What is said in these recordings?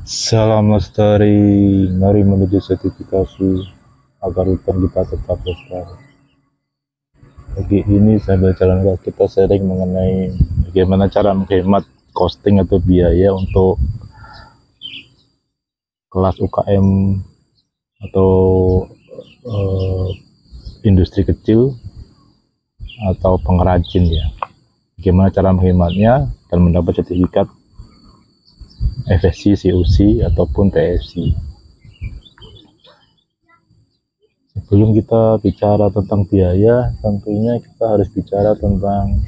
Salam lestari, mari menuju sertifikasi agar hutan kita tetap lestari. Pagi ini sambil jalan kaki kita sharing mengenai bagaimana cara menghemat costing atau biaya untuk kelas UKM atau industri kecil atau pengrajin ya. Bagaimana cara menghematnya dan mendapat sertifikat FSC, COC ataupun TFC. Sebelum kita bicara tentang biaya, tentunya kita harus bicara tentang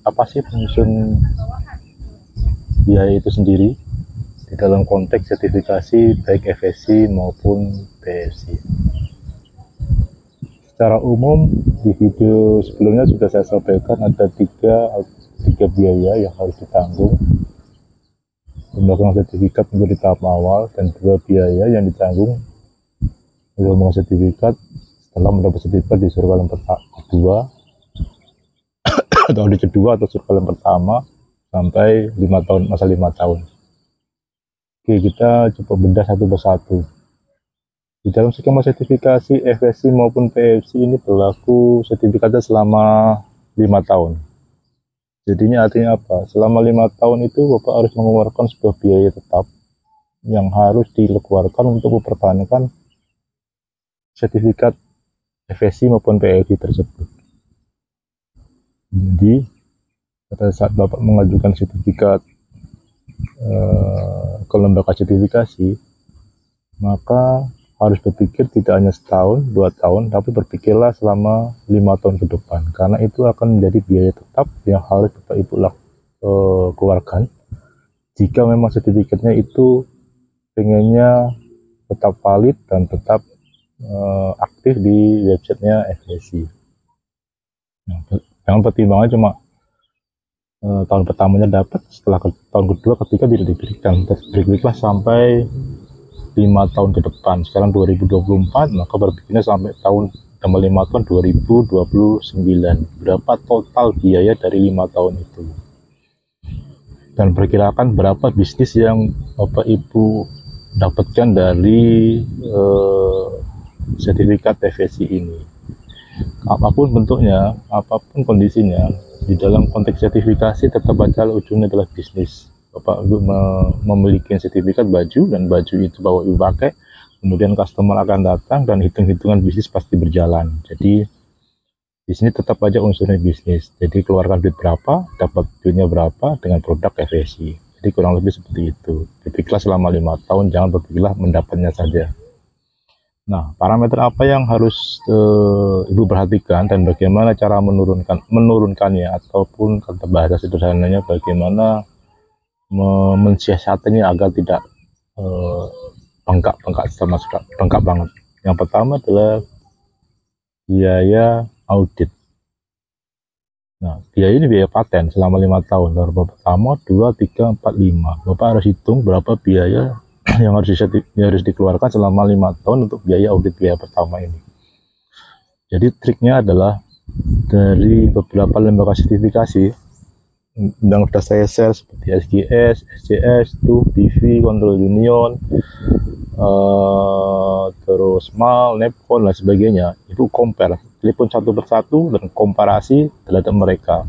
apa sih penyusun biaya itu sendiri di dalam konteks sertifikasi baik FSC maupun TFC. Secara umum di video sebelumnya sudah saya sampaikan ada tiga biaya yang harus ditanggung pembayaran sertifikat menjadi tahap awal, dan dua biaya yang ditanggung pembayaran sertifikat setelah mendapat sertifikat di surveillance kedua atau audit kedua atau surveillance pertama sampai 5 tahun, masa 5 tahun. Oke, kita coba bedah satu persatu. Di dalam skema sertifikasi FSC maupun PFC ini berlaku sertifikatnya selama 5 tahun. Jadinya artinya apa? Selama 5 tahun itu Bapak harus mengeluarkan sebuah biaya tetap yang harus dikeluarkan untuk mempertahankan sertifikat FSC maupun PFC tersebut. Jadi pada saat Bapak mengajukan sertifikat ke lembaga sertifikasi, maka harus berpikir tidak hanya setahun, 2 tahun, tapi berpikirlah selama 5 tahun ke depan, karena itu akan menjadi biaya tetap yang harus Bapak Ibu keluarkan jika memang sertifikatnya itu pengennya tetap valid dan tetap aktif di websitenya FSC. Nah, jangan pertimbangannya cuma tahun pertamanya dapat, setelah tahun kedua, ketiga tidak diberikan. Berikutlah sampai 5 tahun ke depan. Sekarang 2024, maka berpikirnya sampai tahun tambah 5 tahun 2029. Berapa total biaya dari 5 tahun itu? Dan perkirakan berapa bisnis yang Bapak Ibu dapatkan dari sertifikat TFSC ini. Apapun bentuknya, apapun kondisinya, di dalam konteks sertifikasi tetap aja ujungnya adalah bisnis. Bapak memiliki sertifikat baju, dan baju itu Bapak Ibu pakai, kemudian customer akan datang dan hitung-hitungan bisnis pasti berjalan. Jadi di sini tetap aja unsurnya bisnis. Jadi keluarkan duit berapa, dapat duitnya berapa dengan produk FSC. Jadi kurang lebih seperti itu. Berpikirlah selama 5 tahun, jangan berpikirlah mendapatnya saja. Nah, parameter apa yang harus Ibu perhatikan dan bagaimana cara menurunkannya, ataupun kata bahasa sederhananya bagaimana mensiasatinya agar tidak bengkak banget. Yang pertama adalah biaya audit. Nah, biaya ini biaya paten selama 5 tahun. Bapak pertama, 2, 3, 4, 5. Bapak harus hitung berapa biaya yang harus dikeluarkan selama 5 tahun untuk biaya audit biaya pertama ini. Jadi triknya adalah dari beberapa lembaga sertifikasi yang sudah saya share seperti SGS, SCS, TUF, BV, Control Union, terus MAL, Nepcon, dan sebagainya. Itu compare, telepon satu persatu dan komparasi terhadap mereka.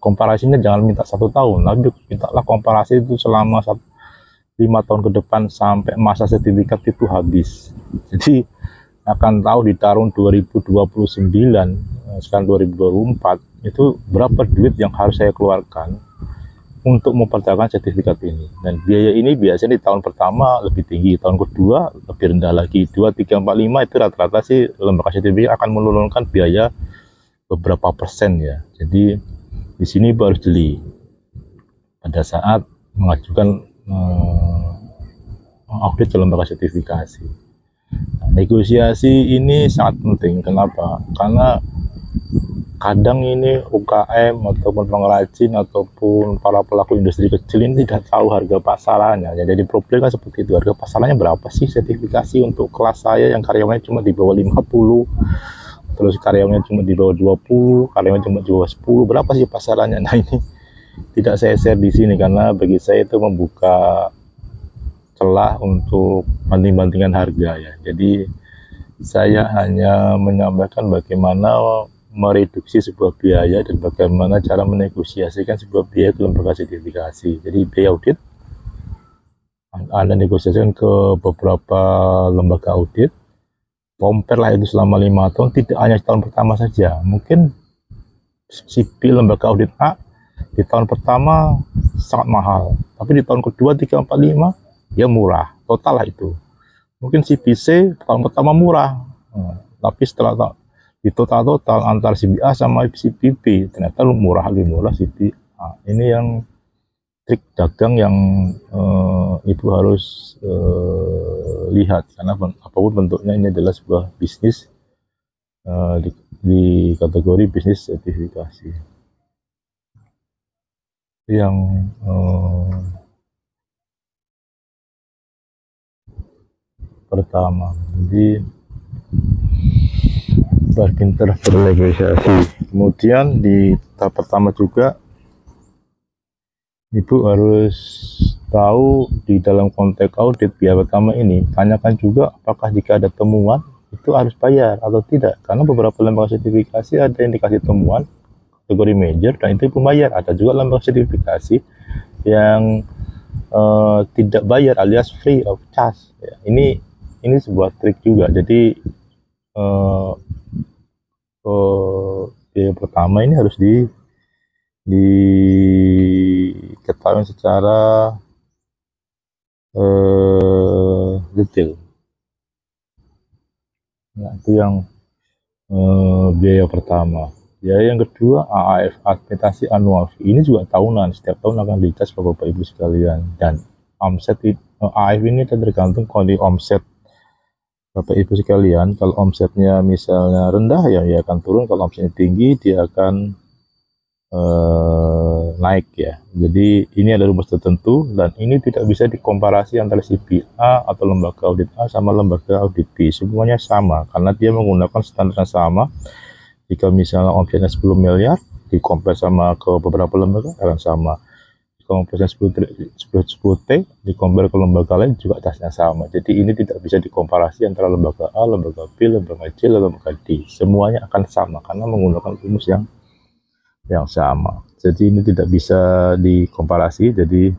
Komparasinya jangan minta 1 tahun, tapi mintalah komparasi itu selama 5 tahun ke depan sampai masa sertifikat itu habis. Jadi akan tahu di tahun 2029, sekarang 2024, itu berapa duit yang harus saya keluarkan untuk mempertahankan sertifikat ini. Dan biaya ini biasanya di tahun pertama lebih tinggi, tahun kedua lebih rendah lagi, 2, 3, 4, 5 itu rata-rata sih lembaga sertifikat akan menurunkan biaya beberapa persen ya. Jadi di sini baru jeli pada saat mengajukan audit ke lembaga sertifikasi. Nah, negosiasi ini sangat penting. Kenapa? Karena kadang ini UKM ataupun pengrajin ataupun para pelaku industri kecil ini tidak tahu harga pasarannya ya. Jadi problem kan seperti itu, harga pasarannya berapa sih sertifikasi untuk kelas saya yang karyawannya cuma di bawah 50, terus karyawannya cuma di bawah 20, karyawannya cuma di bawah 10, berapa sih pasarannya? Nah, ini tidak saya share di sini karena bagi saya itu membuka celah untuk banding-bandingkan harga ya. Jadi saya hanya menyampaikan bagaimana mereduksi sebuah biaya dan bagaimana cara menegosiasikan sebuah biaya ke lembaga sertifikasi. Jadi biaya audit Anda negosiasikan ke beberapa lembaga audit, compare lah itu selama 5 tahun, tidak hanya tahun pertama saja. Mungkin CP lembaga audit A di tahun pertama sangat mahal, tapi di tahun kedua, 3, 4, 5 ya murah, total lah itu. Mungkin CPC tahun pertama murah, tapi setelah di total antara CP A sama CP B ternyata murah, lebih murah CP A. Ini yang trik dagang yang Ibu harus lihat, karena apapun bentuknya ini adalah sebuah bisnis di kategori bisnis sertifikasi. Yang pertama, jadi pinter bernegosiasi. Kemudian di tahap pertama juga Ibu harus tahu di dalam konteks audit biaya pertama ini, tanyakan juga apakah jika ada temuan itu harus bayar atau tidak, karena beberapa lembaga sertifikasi ada yang dikasih temuan kategori major dan itu pembayar, ada juga lembaga sertifikasi yang tidak bayar alias free of charge ya. Ini sebuah trik juga. Jadi biaya pertama ini harus diketahui secara detail. Nah, itu yang biaya pertama. Biaya yang kedua, AAF, administrasi annual fee. Ini juga tahunan, setiap tahun akan dicas Bapak Ibu sekalian. Dan omset AAF ini tergantung kondisi omset Bapak Ibu sekalian. Kalau omsetnya misalnya rendah ya akan turun, kalau omsetnya tinggi dia akan naik ya. Jadi ini ada rumus tertentu dan ini tidak bisa dikomparasi antara CP A atau lembaga audit A sama lembaga audit B. Semuanya sama karena dia menggunakan standar yang sama. Jika misalnya omsetnya 10 miliar dikompar sama ke beberapa lembaga akan sama. Jika omsetnya 10 T dikompar ke lembaga lain juga tasnya sama. Jadi ini tidak bisa dikomparasi antara lembaga A, lembaga B, lembaga C, lembaga D. Semuanya akan sama karena menggunakan rumus yang sama. Jadi ini tidak bisa dikomparasi. Jadi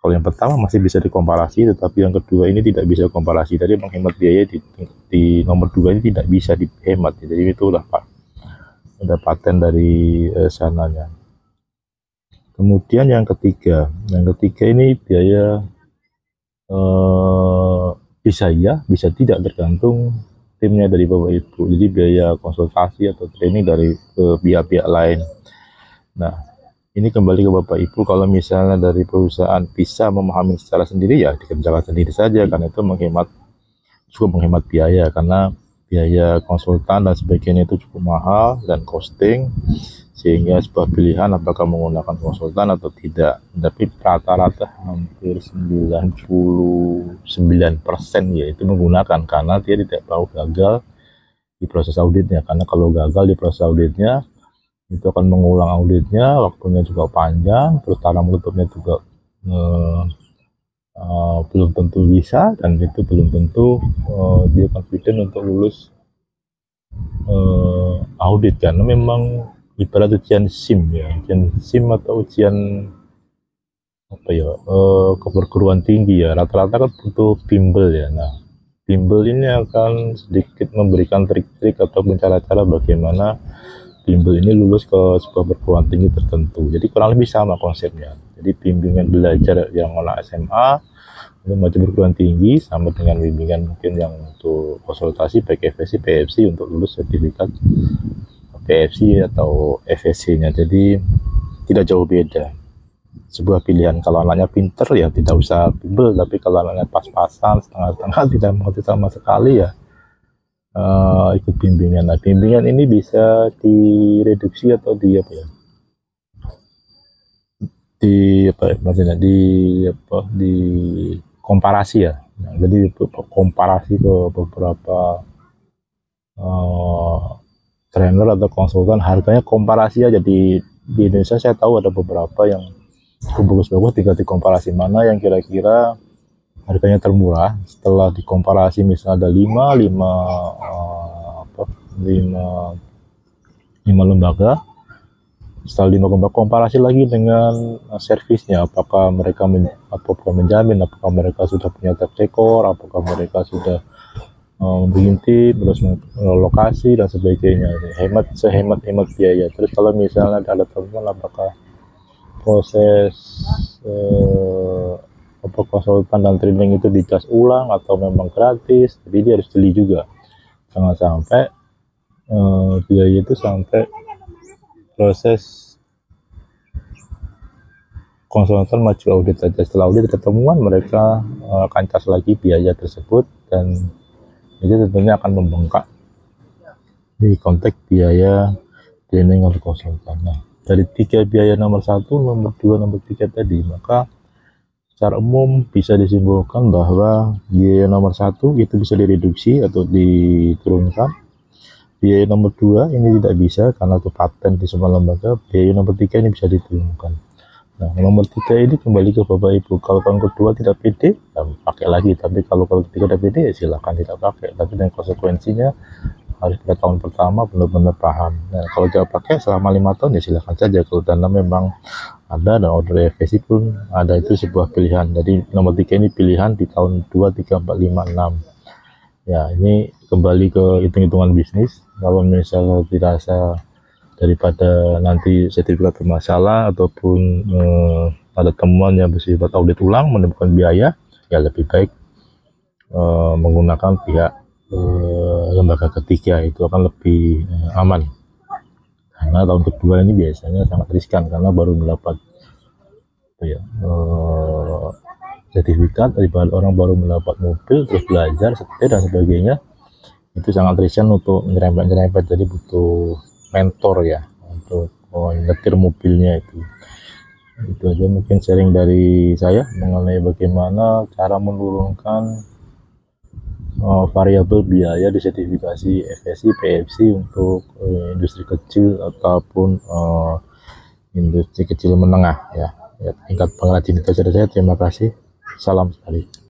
kalau yang pertama masih bisa dikomparasi, tetapi yang kedua ini tidak bisa komparasi. Tadi menghemat biaya di nomor 2 ini tidak bisa dihemat. Jadi itu udah paten dari sananya. Kemudian yang ketiga ini biaya bisa ya, bisa tidak, tergantung timnya dari Bapak Ibu. Jadi biaya konsultasi atau training dari pihak-pihak lain. Nah, ini kembali ke Bapak Ibu, kalau misalnya dari perusahaan bisa memahami secara sendiri ya dikerjakan sendiri saja, karena itu cukup menghemat biaya, karena biaya konsultan dan sebagainya itu cukup mahal dan costing, sehingga sebuah pilihan apakah menggunakan konsultan atau tidak. Tapi rata-rata hampir 99% ya itu menggunakan, karena dia tidak mau gagal di proses auditnya, karena kalau gagal di proses auditnya itu akan mengulang auditnya, waktunya juga panjang, terus cara menutupnya juga belum tentu bisa, dan itu belum tentu dia confident untuk lulus audit, karena memang ibarat ujian SIM ya, ujian SIM atau ujian apa ya, keperguruan tinggi ya, rata-rata kan butuh bimbel ya. Nah, bimbel ini akan sedikit memberikan trik-trik atau cara-cara bagaimana bimbel ini lulus ke sebuah perguruan tinggi tertentu. Jadi kurang lebih sama konsepnya. Jadi bimbingan belajar yang anak SMA untuk maju perguruan tinggi sama dengan bimbingan mungkin yang untuk konsultasi baik FSC, PFC untuk lulus sertifikat PFC atau FSC-nya. Jadi tidak jauh beda. Sebuah pilihan, kalau anaknya pinter ya tidak usah bimbel, tapi kalau anaknya pas-pasan, setengah-setengah, tidak mengerti sama sekali ya ikut bimbingan. Nah, bimbingan ini bisa direduksi atau di komparasi ya. Nah, jadi komparasi ke beberapa trainer atau konsultan, harganya komparasi aja. Di Indonesia saya tahu ada beberapa yang bagus-bagus, tinggal dikomparasi mana yang kira-kira harganya termurah setelah dikomparasi, misalnya ada 5 lembaga. Setelah 5 lembaga komparasi lagi dengan servisnya, apakah mereka menjamin, apakah mereka sudah punya track record, apakah mereka sudah berhenti, terus lokasi dan sebagainya. Sehemat biaya. Terus kalau misalnya ada temuan apakah proses konsultan dan training itu dicas ulang atau memang gratis, jadi dia harus beli juga. Jangan sampai biaya itu sampai proses konsultan maju audit aja, setelah audit ketemuan mereka akan cas lagi biaya tersebut, dan itu tentunya akan membengkak di konteks biaya training atau konsultan. Nah, dari 3 biaya nomor 1, nomor 2, nomor 3 tadi, maka secara umum bisa disimpulkan bahwa biaya nomor 1 itu bisa direduksi atau diturunkan. Biaya nomor 2 ini tidak bisa karena itu paten di semua lembaga. Biaya nomor 3 ini bisa diturunkan. Nah, nomor 3 ini kembali ke Bapak Ibu. Kalau tahun kedua tidak pede, ya pakai lagi. Tapi kalau ketiga tidak pede, ya silakan tidak pakai. Tapi dengan konsekuensinya harus pada tahun pertama benar-benar paham. Nah, kalau tidak pakai selama 5 tahun ya silakan saja. Kalau dana memang ada dan order FSI pun ada, itu sebuah pilihan. Jadi nomor 3 ini pilihan di tahun 2, 3, 4, 5, 6. Ya, ini kembali ke hitung-hitungan bisnis. Kalau misalnya dirasa daripada nanti sertifikat bermasalah ataupun ada temuan yang bersifat audit ulang menemukan biaya, ya lebih baik menggunakan pihak lembaga ketiga, itu akan lebih aman. Karena tahun kedua ini biasanya sangat riskan karena baru mendapat sertifikat, daripada orang baru mendapat mobil terus belajar setir dan sebagainya, itu sangat riskan untuk nyerempet. Jadi butuh mentor ya untuk nyetir mobilnya. Itu aja mungkin sharing dari saya mengenai bagaimana cara menurunkan variabel biaya di sertifikasi FSI, PFC untuk industri kecil ataupun industri kecil menengah ya. Tingkat pengrajin itu saja. Terima kasih, salam sekali.